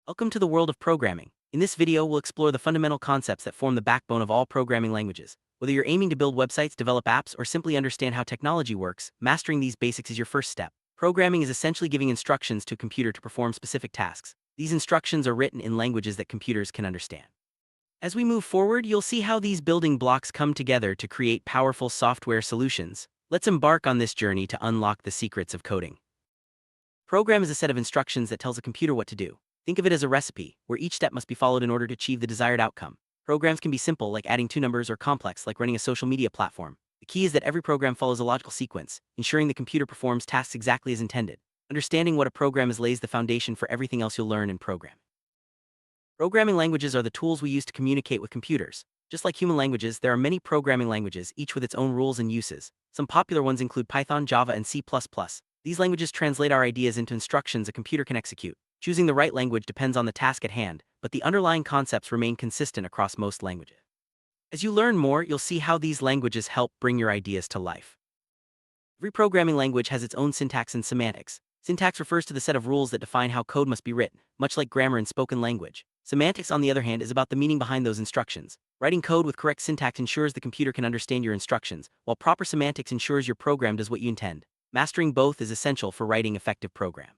Welcome to the world of programming. In this video, we'll explore the fundamental concepts that form the backbone of all programming languages. Whether you're aiming to build websites, develop apps, or simply understand how technology works, mastering these basics is your first step. Programming is essentially giving instructions to a computer to perform specific tasks. These instructions are written in languages that computers can understand. As we move forward, you'll see how these building blocks come together to create powerful software solutions. Let's embark on this journey to unlock the secrets of coding. Program is a set of instructions that tells a computer what to do. Think of it as a recipe, where each step must be followed in order to achieve the desired outcome. Programs can be simple, like adding two numbers, or complex, like running a social media platform. The key is that every program follows a logical sequence, ensuring the computer performs tasks exactly as intended. Understanding what a program is lays the foundation for everything else you'll learn in programming. Programming languages are the tools we use to communicate with computers. Just like human languages, there are many programming languages, each with its own rules and uses. Some popular ones include Python, Java, and C++. These languages translate our ideas into instructions a computer can execute. Choosing the right language depends on the task at hand, but the underlying concepts remain consistent across most languages. As you learn more, you'll see how these languages help bring your ideas to life. Every programming language has its own syntax and semantics. Syntax refers to the set of rules that define how code must be written, much like grammar in spoken language. Semantics, on the other hand, is about the meaning behind those instructions. Writing code with correct syntax ensures the computer can understand your instructions, while proper semantics ensures your program does what you intend. Mastering both is essential for writing effective programs.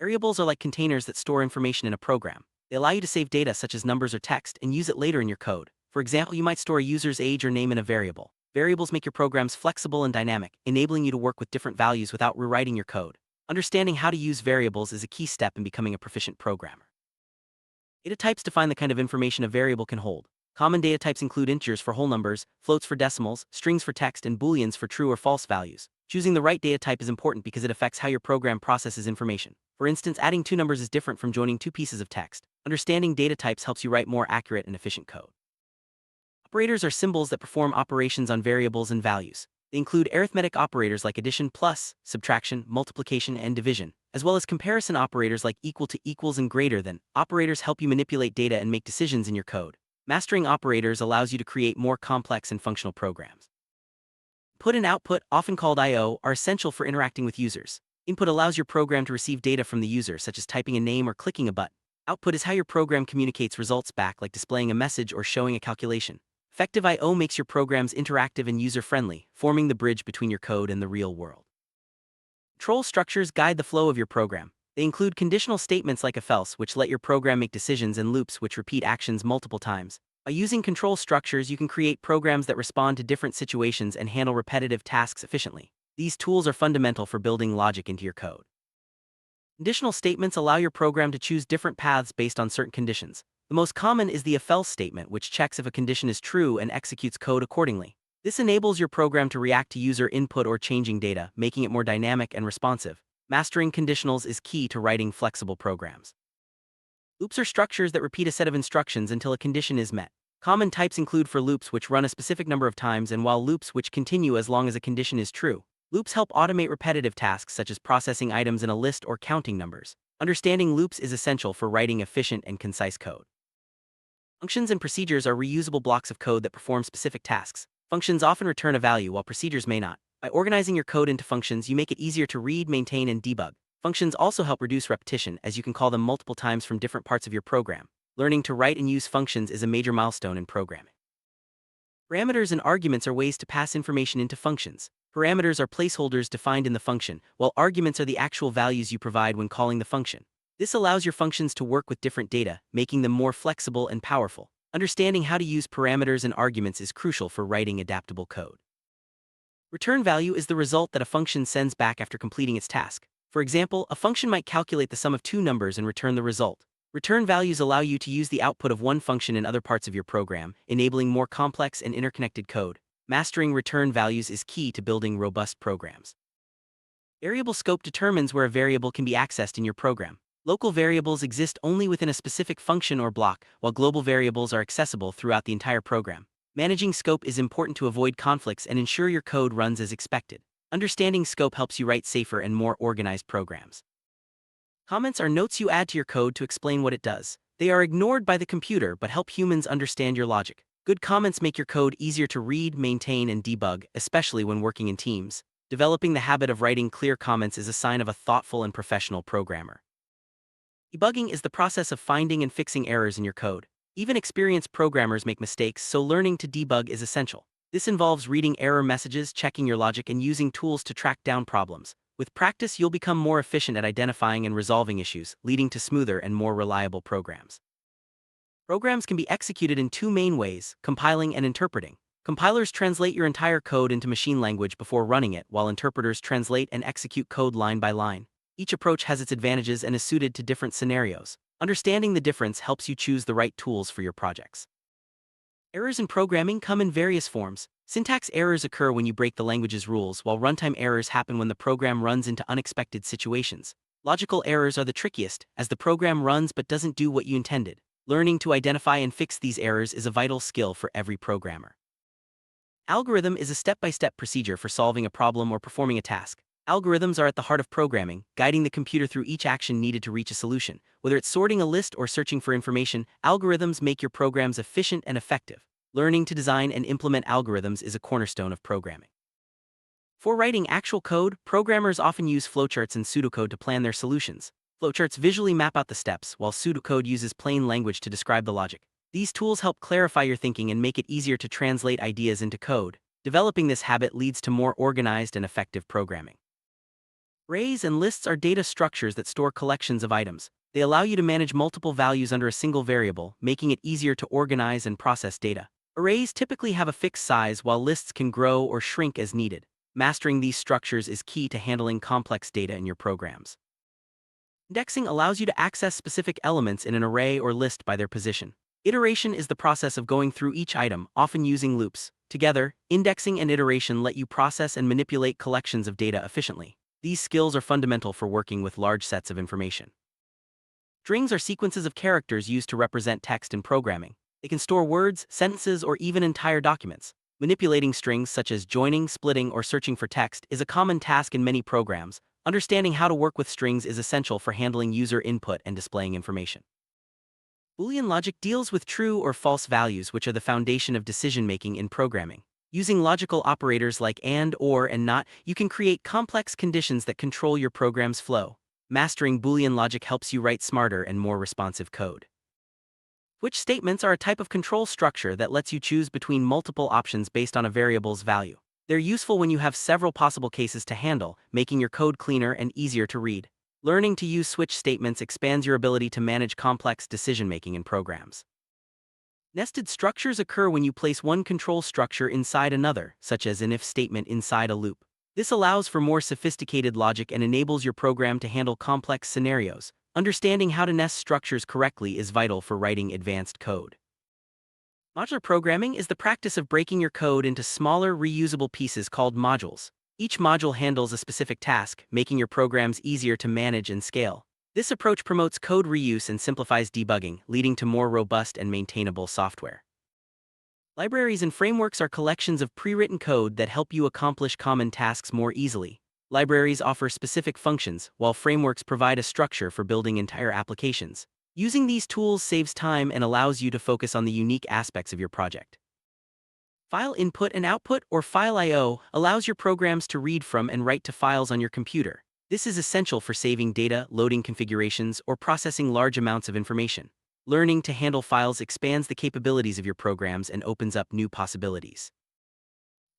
Variables are like containers that store information in a program. They allow you to save data such as numbers or text and use it later in your code. For example, you might store a user's age or name in a variable. Variables make your programs flexible and dynamic, enabling you to work with different values without rewriting your code. Understanding how to use variables is a key step in becoming a proficient programmer. Data types define the kind of information a variable can hold. Common data types include integers for whole numbers, floats for decimals, strings for text, and booleans for true or false values. Choosing the right data type is important because it affects how your program processes information. For instance, adding two numbers is different from joining two pieces of text. Understanding data types helps you write more accurate and efficient code. Operators are symbols that perform operations on variables and values. They include arithmetic operators like addition, plus, subtraction, multiplication, and division, as well as comparison operators like equal to, equals, and greater than. Operators help you manipulate data and make decisions in your code. Mastering operators allows you to create more complex and functional programs. Input and output, often called I/O, are essential for interacting with users. Input allows your program to receive data from the user, such as typing a name or clicking a button. Output is how your program communicates results back, like displaying a message or showing a calculation. Effective I/O makes your programs interactive and user-friendly, forming the bridge between your code and the real world. Control structures guide the flow of your program. They include conditional statements like if else, which let your program make decisions, and loops, which repeat actions multiple times. By using control structures, you can create programs that respond to different situations and handle repetitive tasks efficiently. These tools are fundamental for building logic into your code. Conditional statements allow your program to choose different paths based on certain conditions. The most common is the if else statement, which checks if a condition is true and executes code accordingly. This enables your program to react to user input or changing data, making it more dynamic and responsive. Mastering conditionals is key to writing flexible programs. Loops are structures that repeat a set of instructions until a condition is met. Common types include for loops, which run a specific number of times, and while loops, which continue as long as a condition is true. Loops help automate repetitive tasks such as processing items in a list or counting numbers. Understanding loops is essential for writing efficient and concise code. Functions and procedures are reusable blocks of code that perform specific tasks. Functions often return a value, while procedures may not. By organizing your code into functions, you make it easier to read, maintain, and debug. Functions also help reduce repetition, as you can call them multiple times from different parts of your program. Learning to write and use functions is a major milestone in programming. Parameters and arguments are ways to pass information into functions. Parameters are placeholders defined in the function, while arguments are the actual values you provide when calling the function. This allows your functions to work with different data, making them more flexible and powerful. Understanding how to use parameters and arguments is crucial for writing adaptable code. Return value is the result that a function sends back after completing its task. For example, a function might calculate the sum of two numbers and return the result. Return values allow you to use the output of one function in other parts of your program, enabling more complex and interconnected code. Mastering return values is key to building robust programs. Variable scope determines where a variable can be accessed in your program. Local variables exist only within a specific function or block, while global variables are accessible throughout the entire program. Managing scope is important to avoid conflicts and ensure your code runs as expected. Understanding scope helps you write safer and more organized programs. Comments are notes you add to your code to explain what it does. They are ignored by the computer but help humans understand your logic. Good comments make your code easier to read, maintain, and debug, especially when working in teams. Developing the habit of writing clear comments is a sign of a thoughtful and professional programmer. Debugging is the process of finding and fixing errors in your code. Even experienced programmers make mistakes, so learning to debug is essential. This involves reading error messages, checking your logic, and using tools to track down problems. With practice, you'll become more efficient at identifying and resolving issues, leading to smoother and more reliable programs. Programs can be executed in two main ways: compiling and interpreting. Compilers translate your entire code into machine language before running it, while interpreters translate and execute code line by line. Each approach has its advantages and is suited to different scenarios. Understanding the difference helps you choose the right tools for your projects. Errors in programming come in various forms. Syntax errors occur when you break the language's rules, while runtime errors happen when the program runs into unexpected situations. Logical errors are the trickiest, as the program runs but doesn't do what you intended. Learning to identify and fix these errors is a vital skill for every programmer. Algorithm is a step-by-step procedure for solving a problem or performing a task. Algorithms are at the heart of programming, guiding the computer through each action needed to reach a solution. Whether it's sorting a list or searching for information, algorithms make your programs efficient and effective. Learning to design and implement algorithms is a cornerstone of programming. For writing actual code, programmers often use flowcharts and pseudocode to plan their solutions. Flowcharts visually map out the steps, while pseudocode uses plain language to describe the logic. These tools help clarify your thinking and make it easier to translate ideas into code. Developing this habit leads to more organized and effective programming. Arrays and lists are data structures that store collections of items. They allow you to manage multiple values under a single variable, making it easier to organize and process data. Arrays typically have a fixed size, while lists can grow or shrink as needed. Mastering these structures is key to handling complex data in your programs. Indexing allows you to access specific elements in an array or list by their position. Iteration is the process of going through each item, often using loops. Together, indexing and iteration let you process and manipulate collections of data efficiently. These skills are fundamental for working with large sets of information. Strings are sequences of characters used to represent text in programming. They can store words, sentences, or even entire documents. Manipulating strings such as joining, splitting, or searching for text is a common task in many programs. Understanding how to work with strings is essential for handling user input and displaying information. Boolean logic deals with true or false values, which are the foundation of decision-making in programming. Using logical operators like and, or, and not, you can create complex conditions that control your program's flow. Mastering Boolean logic helps you write smarter and more responsive code. Switch statements are a type of control structure that lets you choose between multiple options based on a variable's value. They're useful when you have several possible cases to handle, making your code cleaner and easier to read. Learning to use switch statements expands your ability to manage complex decision-making in programs. Nested structures occur when you place one control structure inside another, such as an if statement inside a loop. This allows for more sophisticated logic and enables your program to handle complex scenarios. Understanding how to nest structures correctly is vital for writing advanced code. Modular programming is the practice of breaking your code into smaller, reusable pieces called modules. Each module handles a specific task, making your programs easier to manage and scale. This approach promotes code reuse and simplifies debugging, leading to more robust and maintainable software. Libraries and frameworks are collections of pre-written code that help you accomplish common tasks more easily. Libraries offer specific functions, while frameworks provide a structure for building entire applications. Using these tools saves time and allows you to focus on the unique aspects of your project. File input and output, or File I/O, allows your programs to read from and write to files on your computer. This is essential for saving data, loading configurations, or processing large amounts of information. Learning to handle files expands the capabilities of your programs and opens up new possibilities.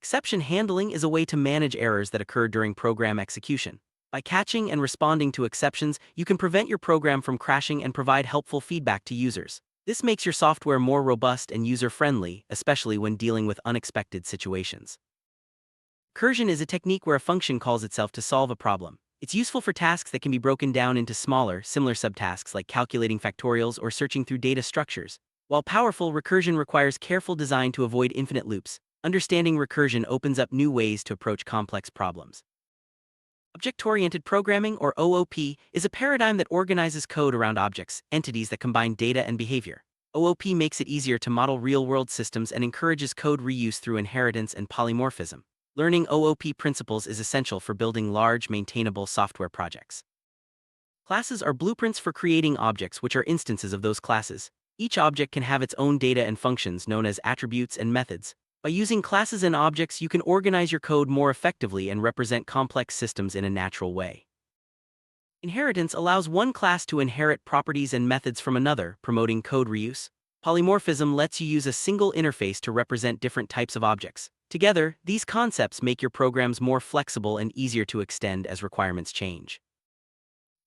Exception handling is a way to manage errors that occur during program execution. By catching and responding to exceptions, you can prevent your program from crashing and provide helpful feedback to users. This makes your software more robust and user-friendly, especially when dealing with unexpected situations. Recursion is a technique where a function calls itself to solve a problem. It's useful for tasks that can be broken down into smaller, similar subtasks like calculating factorials or searching through data structures. While powerful, recursion requires careful design to avoid infinite loops. Understanding recursion opens up new ways to approach complex problems. Object-oriented programming, or OOP, is a paradigm that organizes code around objects, entities that combine data and behavior. OOP makes it easier to model real-world systems and encourages code reuse through inheritance and polymorphism. Learning OOP principles is essential for building large, maintainable software projects. Classes are blueprints for creating objects, which are instances of those classes. Each object can have its own data and functions known as attributes and methods. By using classes and objects, you can organize your code more effectively and represent complex systems in a natural way. Inheritance allows one class to inherit properties and methods from another, promoting code reuse. Polymorphism lets you use a single interface to represent different types of objects. Together, these concepts make your programs more flexible and easier to extend as requirements change.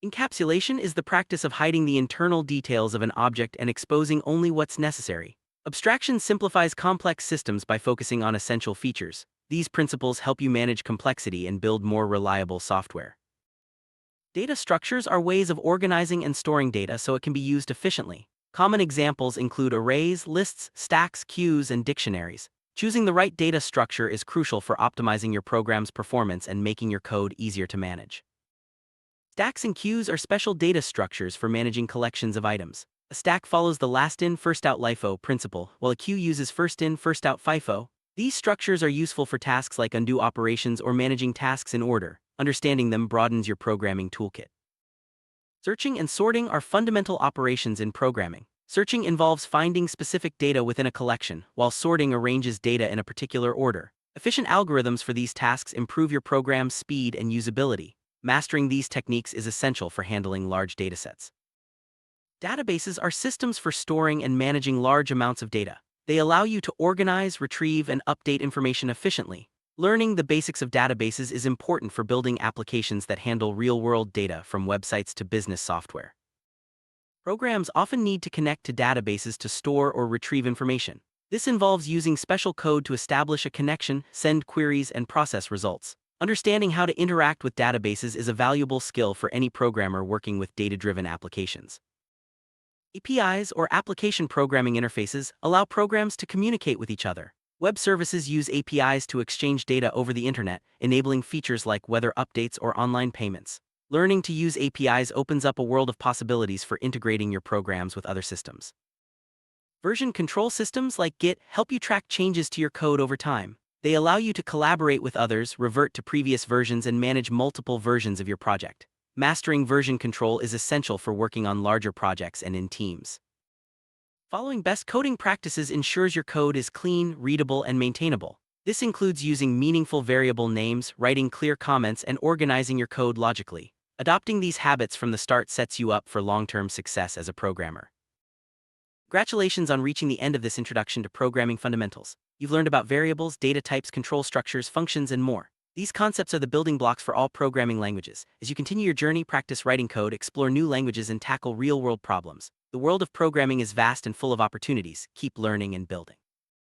Encapsulation is the practice of hiding the internal details of an object and exposing only what's necessary. Abstraction simplifies complex systems by focusing on essential features. These principles help you manage complexity and build more reliable software. Data structures are ways of organizing and storing data so it can be used efficiently. Common examples include arrays, lists, stacks, queues, and dictionaries. Choosing the right data structure is crucial for optimizing your program's performance and making your code easier to manage. Stacks and queues are special data structures for managing collections of items. A stack follows the last-in, first-out LIFO principle, while a queue uses first-in, first-out FIFO. These structures are useful for tasks like undo operations or managing tasks in order. Understanding them broadens your programming toolkit. Searching and sorting are fundamental operations in programming. Searching involves finding specific data within a collection, while sorting arranges data in a particular order. Efficient algorithms for these tasks improve your program's speed and usability. Mastering these techniques is essential for handling large datasets. Databases are systems for storing and managing large amounts of data. They allow you to organize, retrieve, and update information efficiently. Learning the basics of databases is important for building applications that handle real-world data from websites to business software. Programs often need to connect to databases to store or retrieve information. This involves using special code to establish a connection, send queries, and process results. Understanding how to interact with databases is a valuable skill for any programmer working with data-driven applications. APIs, or application programming interfaces, allow programs to communicate with each other. Web services use APIs to exchange data over the internet, enabling features like weather updates or online payments. Learning to use APIs opens up a world of possibilities for integrating your programs with other systems. Version control systems like Git help you track changes to your code over time. They allow you to collaborate with others, revert to previous versions, and manage multiple versions of your project. Mastering version control is essential for working on larger projects and in teams. Following best coding practices ensures your code is clean, readable, and maintainable. This includes using meaningful variable names, writing clear comments, and organizing your code logically. Adopting these habits from the start sets you up for long-term success as a programmer. Congratulations on reaching the end of this introduction to programming fundamentals. You've learned about variables, data types, control structures, functions, and more. These concepts are the building blocks for all programming languages. As you continue your journey, practice writing code, explore new languages, and tackle real-world problems. The world of programming is vast and full of opportunities. Keep learning and building.